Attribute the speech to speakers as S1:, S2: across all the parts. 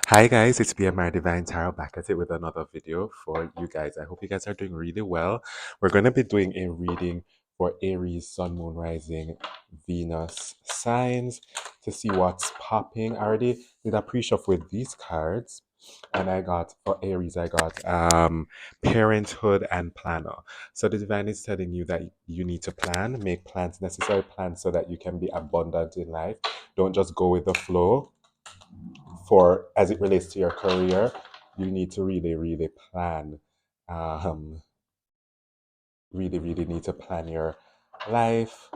S1: Hi guys, it's BMR Divine Tarot back at it with another video for you guys. I hope you guys are doing really well. We're going to be doing a reading for Aries, Sun, Moon, Rising, Venus signs to see what's popping. I already did a pre-shuffle with these cards, and I got for Aries, I got parenthood and planner. So the divine is telling you that you need to plan, make plans, necessary plans so that you can be abundant in life. Don't just go with the flow for as it relates to your career. You need to really plan, um really need to plan your life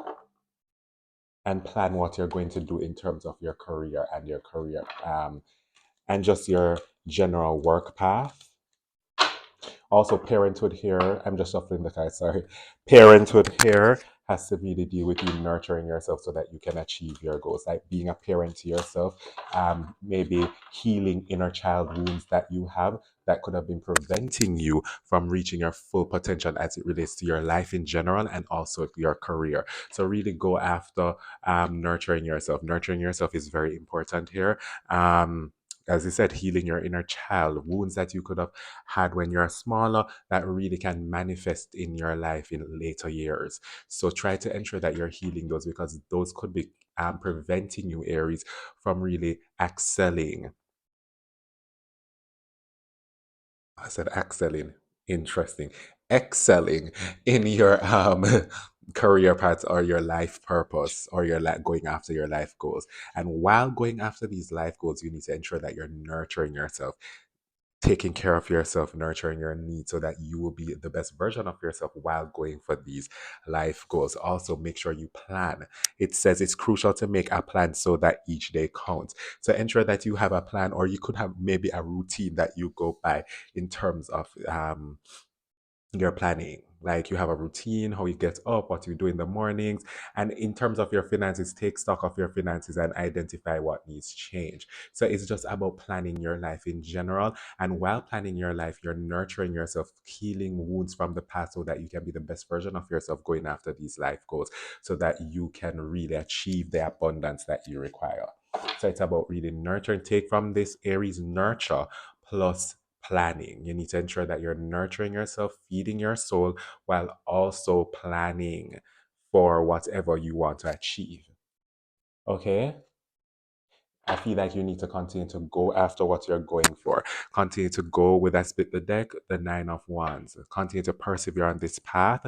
S1: and plan what you're going to do in terms of your career and your career and just your general work path. Also, parenthood here, I'm just shuffling the cards, sorry. Parenthood here has to really deal with you nurturing yourself so that you can achieve your goals, like being a parent to yourself, maybe healing inner child wounds that you have that could have been preventing you from reaching your full potential as it relates to your life in general and also your career. So, really go after nurturing yourself. Nurturing yourself is very important here. As I said, healing your inner child, wounds that you could have had when you're smaller that really can manifest in your life in later years. So try to ensure that you're healing those because those could be preventing you, Aries, from really excelling. I said excelling. Interesting. Excelling in your career path or your life purpose or your going after your life goals. And while going after these life goals, you need to ensure that you're nurturing yourself, taking care of yourself, nurturing your needs so that you will be the best version of yourself while going for these life goals. Also, make sure you plan. It says it's crucial to make a plan so that each day counts. So ensure that you have a plan, or you could have maybe a routine that you go by in terms of your planning. Like you have a routine, how you get up, what you do in the mornings. And in terms of your finances, take stock of your finances and identify what needs change. So it's just about planning your life in general. And while planning your life, you're nurturing yourself, healing wounds from the past so that you can be the best version of yourself going after these life goals so that you can really achieve the abundance that you require. So it's about really nurturing. Take from this Aries nurture plus planning. You need to ensure that you're nurturing yourself, feeding your soul, while also planning for whatever you want to achieve. Okay? I feel like you need to continue to go after what you're going for. Continue to go with that split the deck, the Nine of Wands. Continue to persevere on this path.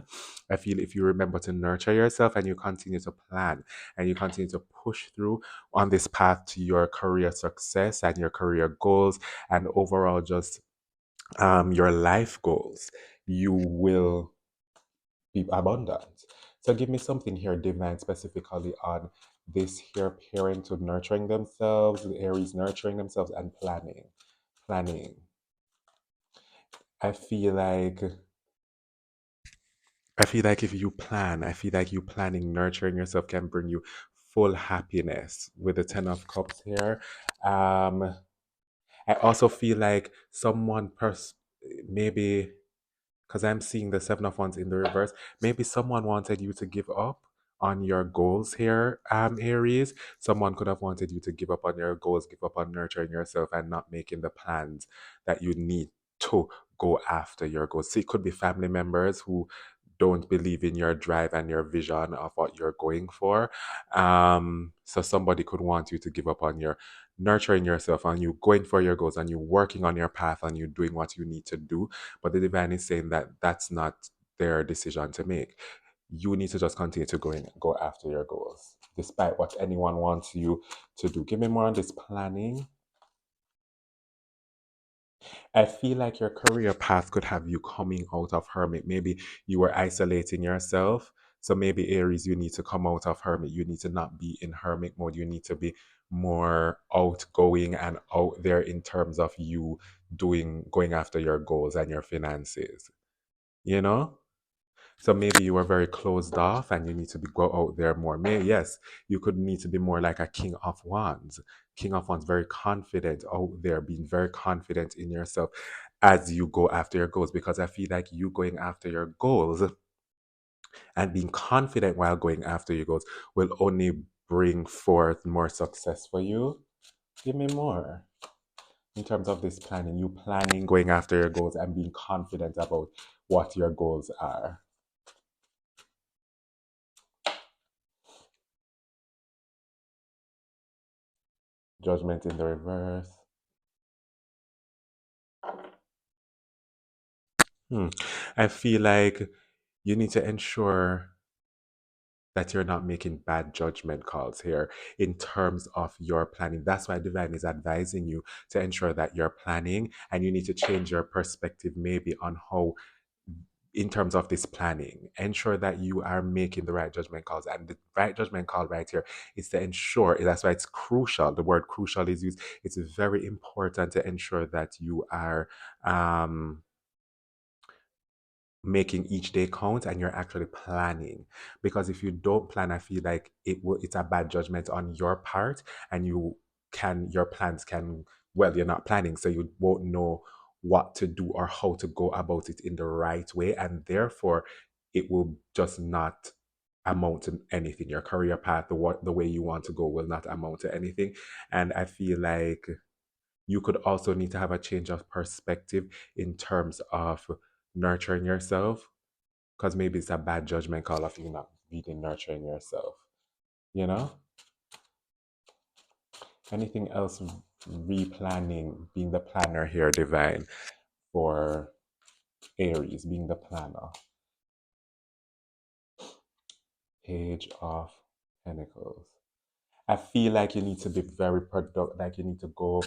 S1: I feel if you remember to nurture yourself and you continue to plan and you continue to push through on this path to your career success and your career goals and overall just your life goals, you will be abundant. So give me something here, divine, specifically on this here parenthood nurturing themselves, the Aries nurturing themselves, and planning. Planning. I feel like I feel like if you plan, I feel like you planning, nurturing yourself can bring you full happiness with the Ten of Cups here. Um, I also feel like maybe because I'm seeing the Seven of Wands in the reverse. Maybe someone wanted you to give up on your goals here, Aries. Someone could have wanted you to give up on your goals, give up on nurturing yourself, and not making the plans that you need to go after your goals. So it could be family members who don't believe in your drive and your vision of what you're going for. So somebody could want you to give up on your nurturing yourself and you going for your goals and you working on your path and you doing what you need to do, but the divine is saying that that's not their decision to make. You need to just continue to go after your goals, despite what anyone wants you to do. Give me more on this planning. I feel like your career path could have you coming out of hermit. Maybe you were isolating yourself. So maybe Aries, you need to come out of hermit. You need to not be in hermit mode. You need to be more outgoing and out there in terms of you going after your goals and your finances. You know? So maybe you were very closed off and you need to go out there more. Yes, you could need to be more like a king of wands. King of wands, very confident out there, being very confident in yourself as you go after your goals. Because I feel like you going after your goals and being confident while going after your goals will only bring forth more success for you. Give me more. in terms of this planning, you planning, going after your goals, and being confident about what your goals are. Judgment in the reverse. Hmm. I feel like you need to ensure that you're not making bad judgment calls here in terms of your planning. That's why Divine is advising you to ensure that you're planning, and you need to change your perspective maybe on how, in terms of this planning, ensure that you are making the right judgment calls. And the right judgment call right here is to ensure, that's why it's crucial. The word crucial is used. It's very important to ensure that you are um making each day count and you're actually planning, because if you don't plan, I feel like it's a bad judgment on your part, and your plans can, well, you're not planning, so you won't know what to do or how to go about it in the right way, and therefore it will just not amount to anything. Your career path, the way you want to go, will not amount to anything. And I feel like you could also need to have a change of perspective in terms of nurturing yourself, because maybe it's a bad judgment call of you not really nurturing yourself. You know? Anything else replanning, being the planner here, Divine, for Aries, being the planner. Page of Pentacles. I feel like you need to be very productive, like you need to go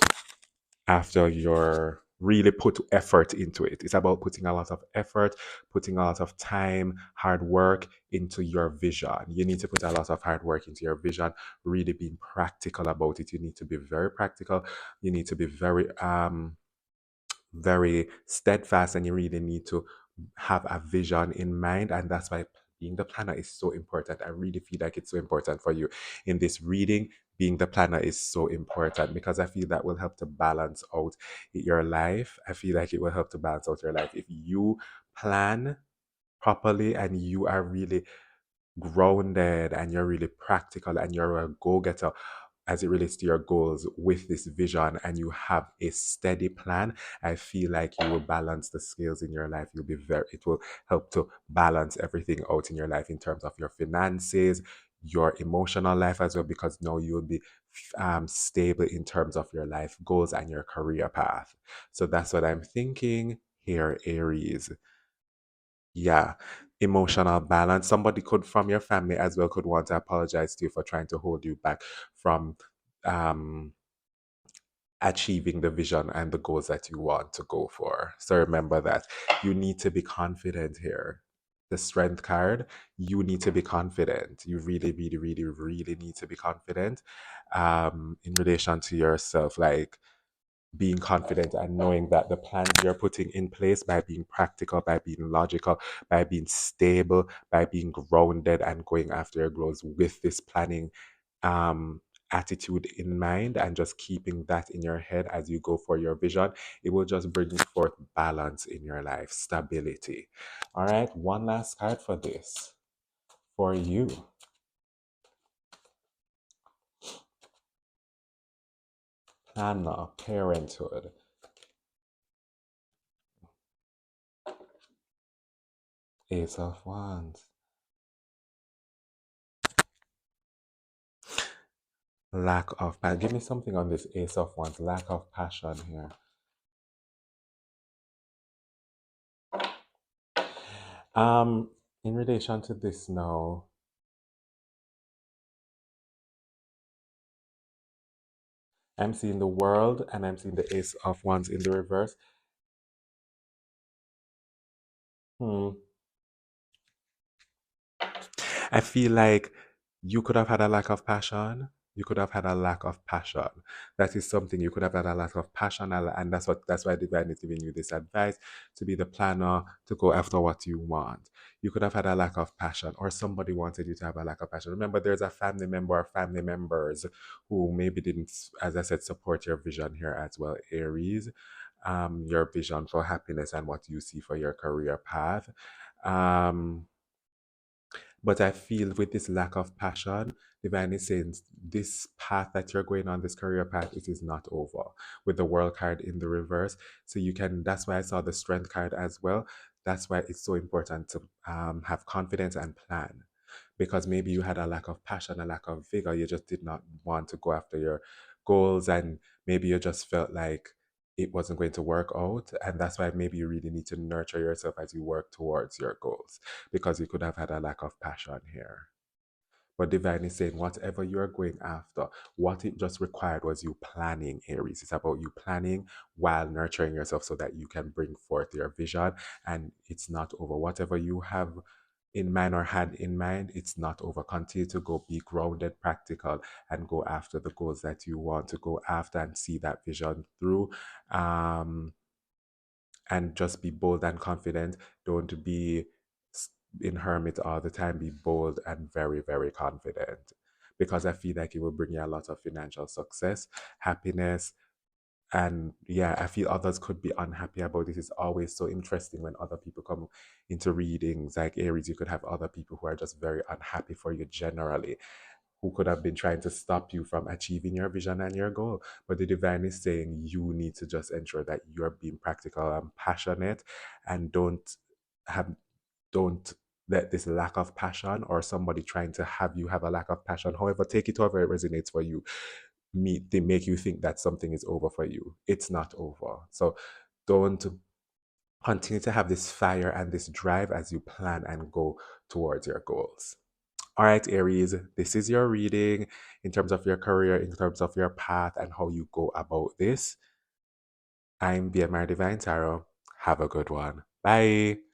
S1: after your really put effort into it. It's about putting a lot of effort, putting a lot of time, hard work into your vision. You need to put a lot of hard work into your vision, really being practical about it. You need to be very practical. You need to be very steadfast, and you really need to have a vision in mind. And that's why being the planner is so important. I really feel like it's so important for you in this reading. Being the planner is so important because I feel that will help to balance out your life. I feel like it will help to balance out your life if you plan properly and you are really grounded and you're really practical and you're a go-getter as it relates to your goals with this vision, and you have a steady plan. I feel like you will balance the scales in your life. It will help to balance everything out in your life in terms of your finances, your emotional life as well, because now you'll be stable in terms of your life goals and your career path. So that's what I'm thinking here, Aries. Yeah, emotional balance. Somebody could from your family as well could want to apologize to you for trying to hold you back from um achieving the vision and the goals that you want to go for. So remember that you need to be confident here. The strength card, you need to be confident. You really, really, really, really need to be confident in relation to yourself. Like, being confident and knowing that the plans you're putting in place, by being practical, by being logical, by being stable, by being grounded and going after your goals with this planning um, attitude in mind, and just keeping that in your head as you go for your vision, it will just bring forth balance in your life, stability. All right, one last card for this for you. Planner, parenthood, Ace of Wands. Lack of passion. Give me something on this Ace of Wands. Lack of passion here. Um, in relation to this now, I'm seeing the World and I'm seeing the Ace of Wands in the reverse. Hmm. I feel like you could have had a lack of passion. You could have had a lack of passion. That is something you could have had a lack of passion, and that's why divine is giving you this advice to be the planner, to go after what you want. You could have had a lack of passion, or somebody wanted you to have a lack of passion. Remember, there's a family member or family members who maybe didn't, as I said, support your vision here as well, Aries. Your vision for happiness and what you see for your career path. Um, But I feel with this lack of passion, divine is saying this path that you're going on, this career path, it is not over. With the world card in the reverse. So you can, that's why I saw the strength card as well. That's why it's so important to have confidence and plan. Because maybe you had a lack of passion, a lack of vigor. You just did not want to go after your goals. And maybe you just felt like it wasn't going to work out. And that's why maybe you really need to nurture yourself as you work towards your goals, because you could have had a lack of passion here. But divine is saying, whatever you're going after, what it just required was you planning, Aries. It's about you planning while nurturing yourself so that you can bring forth your vision. And it's not over. Whatever you have in mind or had in mind, it's not over. Continue to go, be grounded, practical, and go after the goals that you want to go after and see that vision through. Um, and just be bold and confident. Don't be in hermit all the time. Be bold and very, very confident, because I feel like it will bring you a lot of financial success, happiness. And yeah, I feel others could be unhappy about this. It's always so interesting when other people come into readings. Like Aries, you could have other people who are just very unhappy for you generally, who could have been trying to stop you from achieving your vision and your goal. But the divine is saying you need to just ensure that you're being practical and passionate, and have don't let this lack of passion or somebody trying to have you have a lack of passion, however, take it however it resonates for you, they make you think that something is over for you. It's not over. So don't, continue to have this fire and this drive as you plan and go towards your goals. All right, Aries, this is your reading in terms of your career, in terms of your path, and how you go about this. I'm BMR Divine Tarot. Have a good one. Bye.